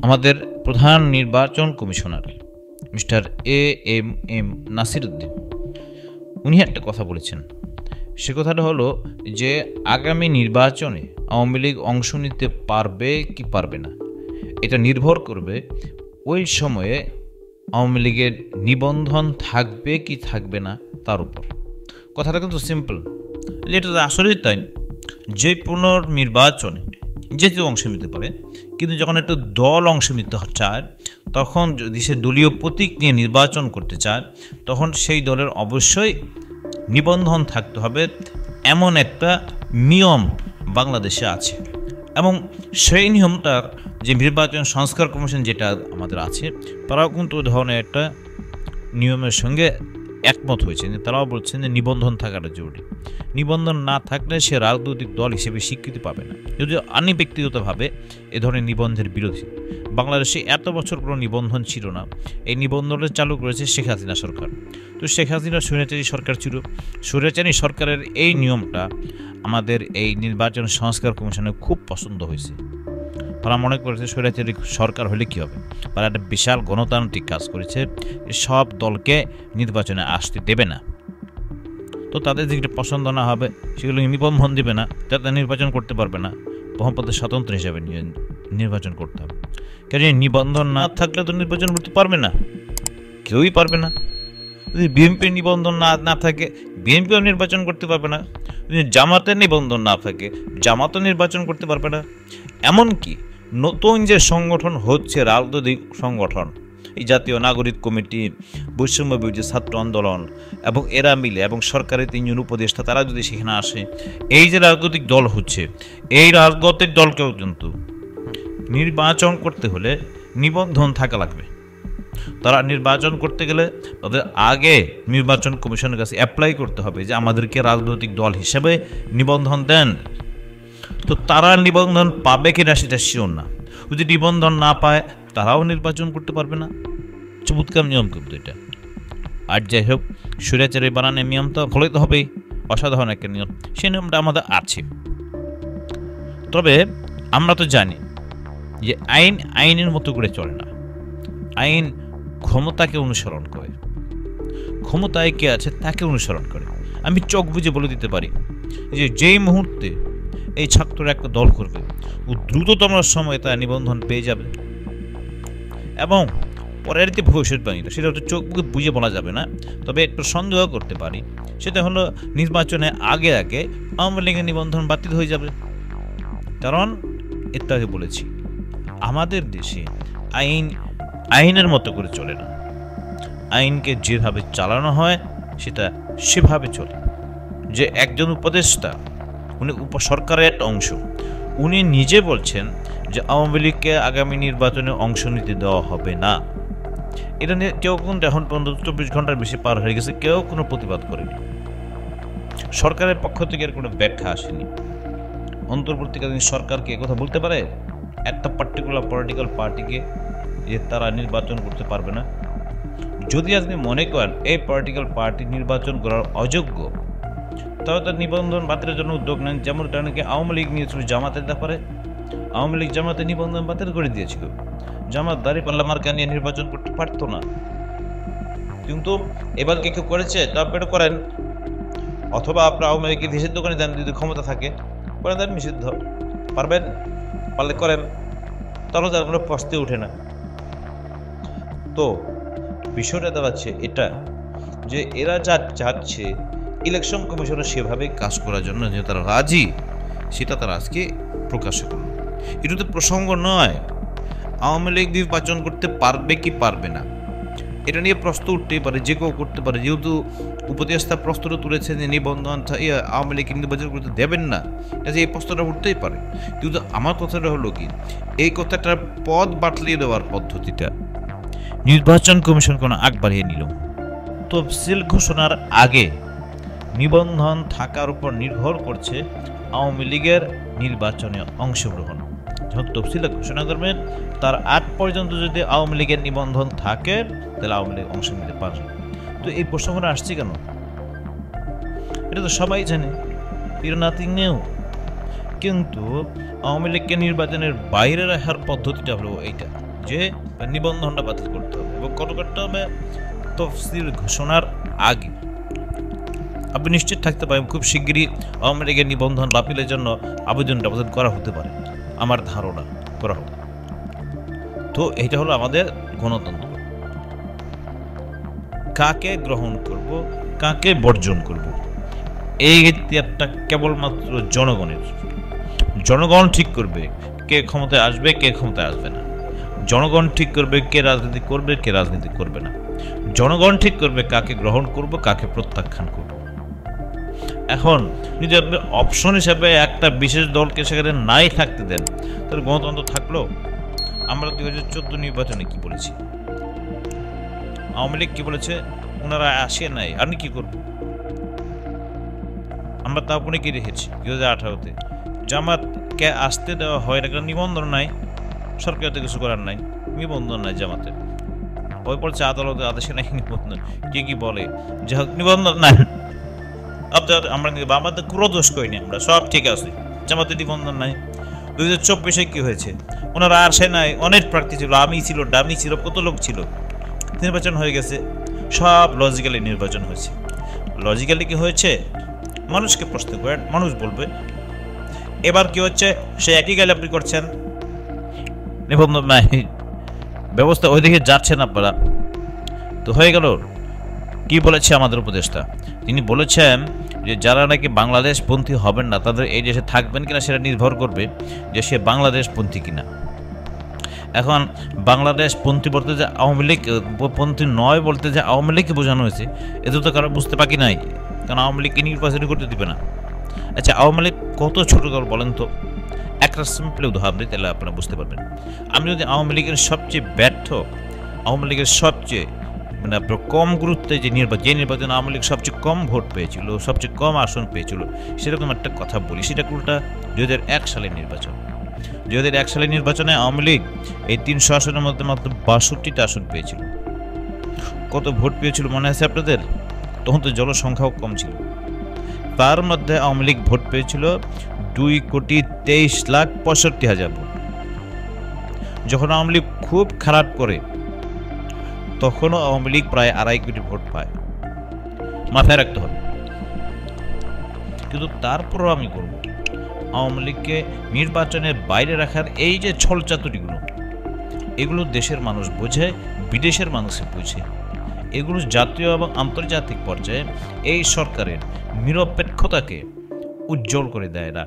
আমাদের প্রধান নির্বাচন commissioner Mister M Nasir Uddin উনি একটা কথা বলেছেন। সে কথাটা হলো যে আগামী নির্বাচনে আওয়ামী লীগ অংশ নিতে পারবে কি পারবে না, এটা নির্ভর করবে ওই সময়ে আওয়ামী লীগের নিবন্ধন থাকবে কি থাকবে না তার উপর। কথাটা কিন্তু সিম্পল, এটা তো আসলেই তাই। যে পুনর্নির্বাচনে যে কেউ অংশ নিতে পারে, কিন্তু যখন একটা দল অংশ নিতে চায়, তখন যদি সে দলীয় প্রতীক নিয়ে নির্বাচন করতে চায়, তখন সেই দলের অবশ্যই নিবন্ধন থাকতে হবে, এমন একটা নিয়ম বাংলাদেশে আছে। এবং সেই নিয়মটা যে নির্বাচন সংস্কার কমিশন যেটা আমাদের আছে, তারাও কিন্তু ধরনের একটা নিয়মের সঙ্গে একমত হয়েছে। তারাও বলছেন যে নিবন্ধন থাকাটা জরুরি। নিবন্ধন না থাকলে সে রাজনৈতিক দল হিসেবে স্বীকৃতি পাবে না। যদি আমি ব্যক্তিগতভাবে এ ধরনের নিবন্ধনের বিরোধী। বাংলাদেশে এত বছর কোনো নিবন্ধন ছিল না, এই নিবন্ধনটা চালু করেছে শেখ হাসিনা সরকার। তো শেখ হাসিনা স্বৈরাচারী সরকার ছিল, স্বৈরাচারী সরকারের এই নিয়মটা আমাদের এই নির্বাচন সংস্কার কমিশনে খুব পছন্দ হয়েছে। তারা মনে করেছে স্বৈরাচারী সরকার হলে কী হবে, তারা একটা বিশাল গণতান্ত্রিক কাজ করেছে, সব দলকে নির্বাচনে আসতে দেবে না। তো তাদের যেগুলো পছন্দ না হবে সেগুলো নিবন্ধন দেবে না, যাতে নির্বাচন করতে পারবে না, মোহাম্মদের স্বতন্ত্র হিসাবে নির্বাচন করতে হবে। কারণ নিবন্ধন না থাকলে তো নির্বাচন করতে পারবে না, কেউই পারবে না। যদি বিএনপির নিবন্ধন না থাকে, বিএনপিও নির্বাচন করতে পারবে না। যদি জামাতের নিবন্ধন না থাকে, জামাতও নির্বাচন করতে পারবে না। এমনকি নতুন যে সংগঠন হচ্ছে রাজনৈতিক সংগঠন, এই জাতীয় নাগরিক কমিটি, বৈষম্য বিরোধী ছাত্র আন্দোলন এবং এরা মিলে এবং সরকারের 3 জন উপদেষ্টা, তারা যদি সেখানে আসে, এই যে রাজনৈতিক দল হচ্ছে, এই রাজনৈতিক দলকেও কিন্তু নির্বাচন করতে হলে নিবন্ধন থাকা লাগবে। তারা নির্বাচন করতে গেলে তাদের আগে নির্বাচন কমিশনের কাছে অ্যাপ্লাই করতে হবে যে আমাদেরকে রাজনৈতিক দল হিসেবে নিবন্ধন দেন। তো তারা নিবন্ধন পাবে কিনা সেটা শিওর না। যদি নিবন্ধন না পায়, তারাও নির্বাচন করতে পারবে না। চমৎকার নিয়ম কিন্তু এটা। আর যাই হোক, স্বৈরাচারী বানানোর নিয়ম তো ফলে তো হবেই, অসাধারণ একটা নিয়ম। সেই নিয়মটা আমাদের আছে। তবে আমরা তো জানি যে আইন আইনের মতো করে চলে না। আইন ক্ষমতাকে অনুসরণ করে, ক্ষমতায় কে আছে তাকে অনুসরণ করে। আমি চোখ বুঝে বলে দিতে পারি যে যেই মুহূর্তে এই ছাত্ররা একটা দল করবে, ও দ্রুততম সময়ে তার নিবন্ধন পেয়ে যাবে। এবং পরের যে ভবিষ্যৎবাণীটা, সেটা হচ্ছে চোখ মুখে বুঝে বলা যাবে না, তবে একটু সন্দেহ করতে পারি। সেটা হলো নির্বাচনে আগে আগে আওয়ামী লীগের নিবন্ধন বাতিল হয়ে যাবে। কারণ একটু আগে বলেছি, আমাদের দেশে আইন আইনের মতো করে চলে না। আইনকে যেভাবে চালানো হয় সেটা সেভাবে চলে। যে একজন উপদেষ্টা, উনি সরকারের একটা অংশ, উনি নিজে বলছেন যে আওয়ামী লীগকে আগামী নির্বাচনে অংশ নিতে দেওয়া হবে না। এটা নিয়ে কেউ কিন্তু এখন পর্যন্ত 24 ঘন্টার বেশি পার হয়ে গেছে, কেউ কোনো প্রতিবাদ করেনি। সরকারের পক্ষ থেকে এর কোনো ব্যাখ্যা আসেনি। অন্তর্বর্তীকালীন সরকারকে কথা বলতে পারে একটা পার্টিকুলার পলিটিক্যাল পার্টিকে যে তারা নির্বাচন করতে পারবে না? যদি আপনি মনে করেন এই পলিটিক্যাল পার্টি নির্বাচন করার অযোগ্য, তবে তার নিবন্ধন বাতিলের জন্য উদ্যোগ নেন। যেমন নাকি আওয়ামী লীগ নিয়েছিল জামাতের ব্যাপারে, আওয়ামী লীগ জামাতের নিবন্ধন বাতিল করে দিয়েছিল। জামাত দাঁড়িপাল্লা মার্কা নিয়ে নির্বাচন করতে পারতো না, কিন্তু এবার কে কেউ করেছে? তবে করেন। অথবা আপনার আওয়ামী লীগকে নিষিদ্ধ করে দেন, যদি ক্ষমতা থাকে করে দেন নিষিদ্ধ, পারবেন, পারলে করেন, তাহলে তার কোনো প্রশ্নে ওঠে না। তো বিষয়টা দাঁড়াচ্ছে এটা যে এরা যা চাচ্ছে ইলেকশন কমিশনের সেভাবে কাজ করার জন্য যে তারা রাজি, সেটা তারা আজকে প্রকাশ করল। এটা তো প্রসঙ্গ নয় আওয়ামী লীগ নির্বাচন করতে পারবে কি পারবে না, এটা নিয়ে প্রশ্ন উঠতেই পারে, যে কেউ করতে পারে। যেহেতু উপদেষ্টা প্রশ্নটা তুলেছেন যে নিবন্ধন আওয়ামী লীগ নির্বাচন করতে দেবেন না, এটা এই প্রশ্নটা উঠতেই পারে। কিন্তু আমার কথাটা হলো কি, এই কথাটার পদ বাতলিয়ে দেওয়ার পদ্ধতিটা নির্বাচন কমিশন কোনো আগ বাড়িয়ে নিল। তফসিল ঘোষণার আগে নিবন্ধন থাকার উপর নির্ভর করছে আওয়ামী লীগের নির্বাচনে অংশগ্রহণ। যখন তফসিল ঘোষণা করবেন তার আগ পর্যন্ত যদি আওয়ামী লীগের নিবন্ধন থাকে, তাহলে আওয়ামী লীগ অংশ নিতে পারবে। তো এই প্রসঙ্গটা আসছে কেন? এটা তো সবাই জানে, এটা নাথিং নিউ। কিন্তু আওয়ামী লীগকে নির্বাচনের বাইরে রাখার পদ্ধতিটা হলো এইটা। যে নিবন্ধনটা বাতিল করতে হবে এবং কত করতে হবে তফসিল ঘোষণার আগে। আপনি নিশ্চিত থাকতে পারেন খুব শিগগিরই আওয়ামী লীগের নিবন্ধন বাতিলের জন্য আবেদন করা হতে পারে, আমার ধারণা করা হবে। তো এটা হলো আমাদের গণতন্ত্র। কাকে গ্রহণ করব, কাকে বর্জন করব, এই ইতিহাসটা কেবলমাত্র জনগণের। জনগণ ঠিক করবে কে ক্ষমতায় আসবে, কে ক্ষমতায় আসবে না। জনগণ ঠিক করবে কে রাজনীতি করবে, কে রাজনীতি করবে না। জনগণ ঠিক করবে কাকে গ্রহণ করব, কাকে প্রত্যাখ্যান করব। এখন যদি আপনি অপশন হিসাবে একটা বিশেষ দলকে সেখানে নাই থাকতে দেন, তাহলে গণতন্ত্র থাকলো। আমরা 2014 নির্বাচনে কি বলেছি, আওয়ামী লীগ কি বলেছে, ওনারা আসে নাই, আমি কি করব। আমরা তা আপনি কি রেখেছি 2018-তে জামাতকে আসতে দেওয়া হয় না, কারণ নিবন্ধন নাই, সরকার তো কিছু করার নাই, নিবন্ধন নাই জামাতে। ওই পড়ছে আদালতে আদেশে নাই নিবন্ধন, কে কি বলে যে নিবন্ধন নাই, আমরা আমাদের কোনো দোষ করিনি, আমরা সব ঠিক আছে, জামাতে নিবন্ধন নাই। 2024-এ কি হয়েছে, ওনারা আসে নাই, অনেক প্রার্থী ছিল, আমি ছিল, ডামি ছিল, কত লোক ছিল, নির্বাচন হয়ে গেছে, সব লজিক্যালি নির্বাচন হয়েছে। লজিক্যালি কি হয়েছে, মানুষকে প্রশ্ন করেন, মানুষ বলবে। এবার কি হচ্ছে, সে একই গালে আপনি করছেন, নিবন্ধন নাই, ব্যবস্থা ওইদিকে যাচ্ছেন আপনারা। তো হয়ে গেল। কি বলেছে আমাদের উপদেষ্টা, তিনি বলেছেন যে যারা নাকি বাংলাদেশপন্থী হবেন না তাদের এই দেশে থাকবেন কিনা সেটা নির্ভর করবে যে সে বাংলাদেশপন্থী কিনা। এখন বাংলাদেশপন্থী বলতে যে আওয়ামী লীগ পন্থী নয়, বলতে যে আওয়ামী লীগকে বোঝানো হয়েছে, এতে তো কারো বুঝতে বাকি নাই, কারণ আওয়ামী লীগকে নির্বাচন করতে দিবে না। আচ্ছা, আওয়ামী লীগ কত ছোট দল বলেন তো, একটা সিম্পল উদাহরণ দিই, তাহলে আপনারা বুঝতে পারবেন। আমি যদি আওয়ামী লীগের সবচেয়ে ব্যর্থ, আওয়ামী লীগের সবচেয়ে মানে আপনার কম গুরুত্বে যে নির্বাচন আওয়ামী লীগ সবচেয়ে কম ভোট পেয়েছিল, সবচেয়ে কম আসন পেয়েছিল, সেরকম একটা কথা বলি, সেটা কোনটা 2001 সালের নির্বাচন। 2001 সালের নির্বাচনে আওয়ামী লীগ এই 300 আসনের মধ্যে মাত্র 62টা আসন পেয়েছিল। কত ভোট পেয়েছিল মনে আছে আপনাদের? তখন তো জনসংখ্যাও কম ছিল। তার মধ্যে আওয়ামী লীগ ভোট পেয়েছিল 2,23,65,000 ভোট। যখন আওয়ামী লীগ খুব খারাপ করে তখনও আওয়ামী লীগ প্রায় 2.5 কোটি ভোট পায়, মাথায় রাখতে হবে। কিন্তু তারপরও আমি করব আওয়ামী লীগকে নির্বাচনের বাইরে রাখার এই যে ছলচাতুরিগুলো, এগুলো দেশের মানুষ বোঝে, বিদেশের মানুষে বোঝে। এগুলো জাতীয় এবং আন্তর্জাতিক পর্যায়ে এই সরকারের নিরপেক্ষতাকে উজ্জ্বল করে দেয় না।